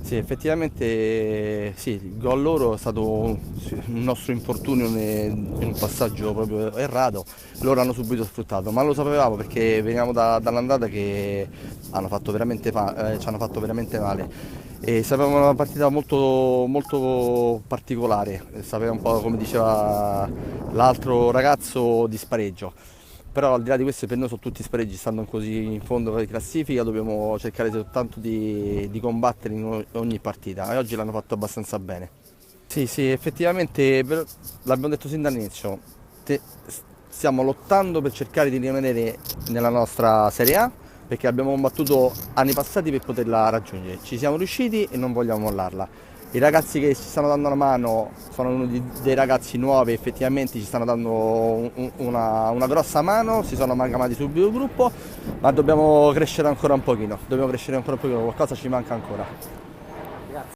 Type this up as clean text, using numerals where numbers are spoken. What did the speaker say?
Sì, effettivamente sì, il gol loro è stato un nostro infortunio in un passaggio proprio errato, loro hanno subito sfruttato, ma lo sapevamo perché veniamo dall'andata che ci hanno fatto veramente male e sapevamo una partita molto particolare, sapeva un po' come diceva l'altro ragazzo di spareggio. Però al di là di questo per noi sono tutti spareggi, stando così in fondo alla classifica dobbiamo cercare soltanto di combattere in ogni partita e oggi l'hanno fatto abbastanza bene. Sì, sì, effettivamente l'abbiamo detto sin dall'inizio, te- stiamo lottando per cercare di rimanere nella nostra Serie A perché abbiamo combattuto anni passati per poterla raggiungere. Ci siamo riusciti e non vogliamo mollarla. I ragazzi che ci stanno dando una mano sono dei ragazzi nuovi, effettivamente ci stanno dando una grossa mano, si sono amalgamati subito il gruppo, ma dobbiamo crescere ancora un pochino, qualcosa ci manca ancora.